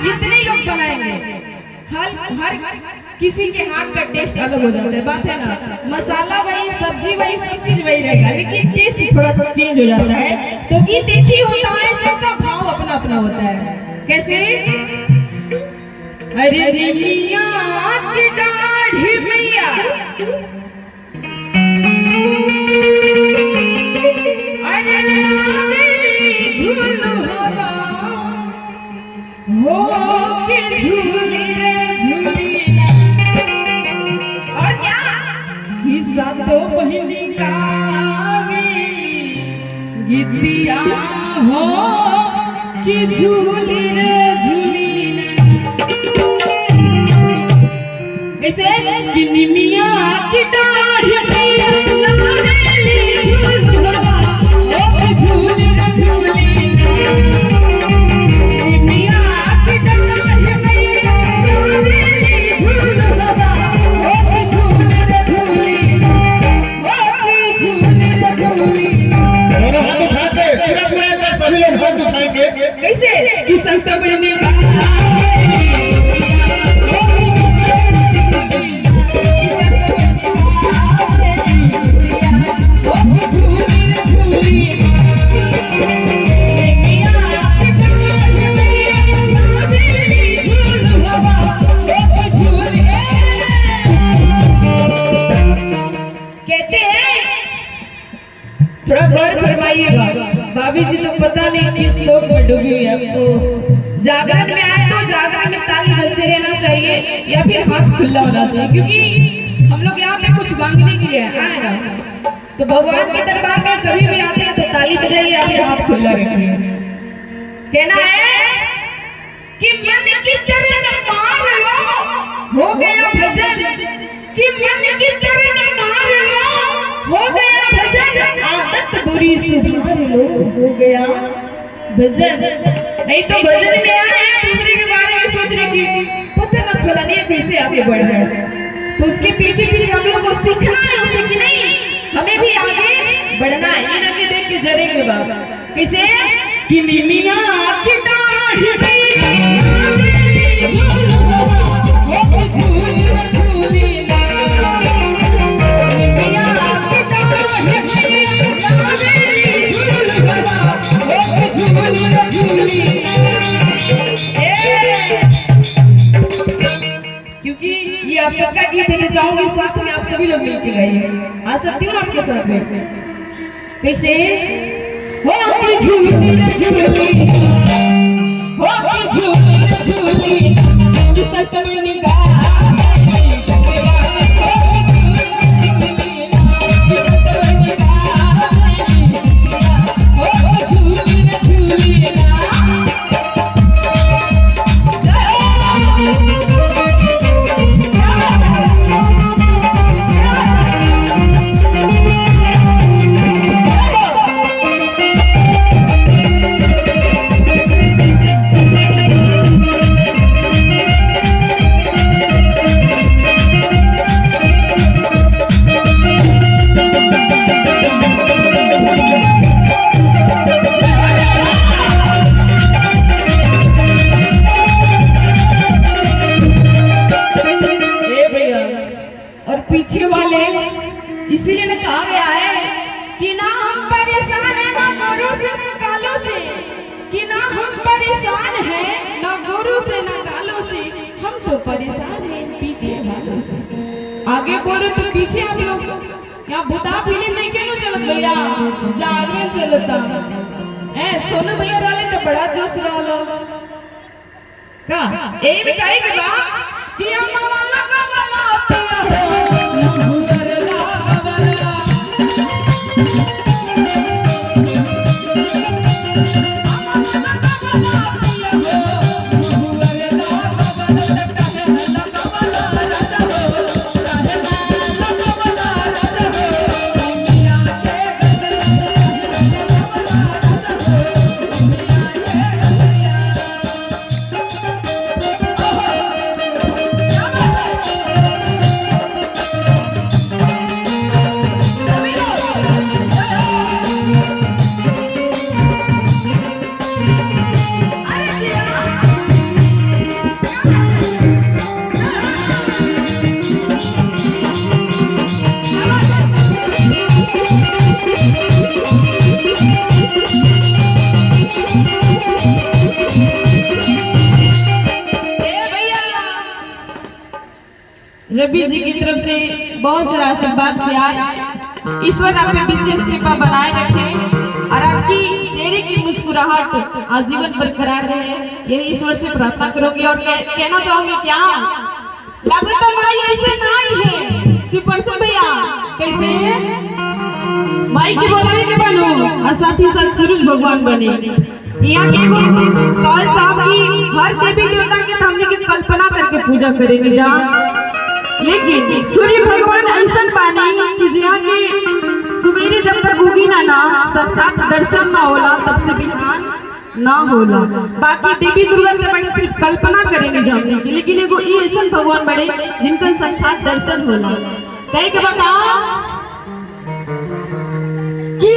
जितने लोग बनाएंगे हर किसी के हाथ का टेस्ट अलग हो जाता है, बात है ना। मसाला वही, सब्जी वही, सब चीज वही रहेगा, लेकिन टेस्ट थोड़ा चेंज हो जाता है। तो गीत एक ही होता है, सबका भाव अपना अपना होता है। कैसे? अरे रिया की दाढ़ी मैया, अरे झूल हो के झूली रे झूली, और क्या किस्सा तो बहनी का गीतिया हो कि झूली रे झूली। कैसे? कि निमिया की दाढ़ी मैया कैसे? कि संस्था बढ़ने का कहते हैं, थोड़ा गौर फरमाइएगा। भाभी जी तो पता नहीं किस शोक में डूबी हुई है। आपको जागरण में आए तो जागरण में ताली बजते रहना चाहिए या फिर हाथ खुला होना चाहिए, क्योंकि हम लोग यहाँ पे कुछ मांगने के लिए आए ना। तो भगवान के दरबार में कभी भी आते हैं तो ताली बजाइए या फिर हाथ खुला रखिए। कहना है कि मन की तरह मार लो हो गया भजन, कि मन की तरह मार लो हो गया भजन, आदत बुरी सुधार लो हो गया भजन। नहीं तो भजन में आए दूसरे के बारे में सोच रहे कि पता ना फलानी कैसे आगे बढ़ रहा है। तो उसके पीछे पीछे हम लोग को सीखना है उससे कि नहीं हमें भी आगे बढ़ना है। ये ना कि देख के जरेंगे बाबा। कैसे? कि निमिया की दाढ़ी क्योंकि ये आप सबका गीत देना चाहूंगी, साथ में आप सभी लोग मिलकर गाइए। आ सकती हूँ आपके साथ में? कैसे? हो की झूली रे झूली, हो की झूली रे झूली, कि सतमनी गा पीछे वाले इसीलिए ना कहा गया है कि ना हम परेशान है ना गुरु से ना कालों से, कि ना हम परेशान है ना गुरु से ना कालों से, हम तो परेशान हैं पीछे वालों से। आगे बोलो तो पीछे आप लोग यहाँ भूता फिल्म नहीं क्यों चलत भैया, जागरण चलता है। सोनू भैया वाले तो बड़ा जोश रहा का ए भी कहे के बा कि अम्मा वाला का वाला रवि जी की तरफ से बहुत सारा आशीर्वाद प्यार, ईश्वर आप पे विशेष कृपा बनाए रखे और आपकी चेहरे की मुस्कुराहट आजीवन बरकरार रहे, यही ईश्वर से प्रार्थना करूंगी। और कहना चाहूंगी क्या लागू तो माई ऐसे नहीं है सुपर से भैया कैसे माई की बोलावे के बनो और साथ ही साथ सूरज भगवान बने। यहाँ के कल साहब की हर देवी देवता के हमने की कल्पना करके पूजा करेंगे जा, लेकिन सूर्य भगवान ऐसा पानी कि जहाँ के सुबेरे जब तक उगी ना साक्षात दर्शन ना होला तब से बिहान ना होला। बाकी देवी दुर्गा के बड़े सिर्फ कल्पना करेंगे जाने की, लेकिन एगो ये ऐसा भगवान बड़े जिनका साक्षात दर्शन होला। कहीं के बता कि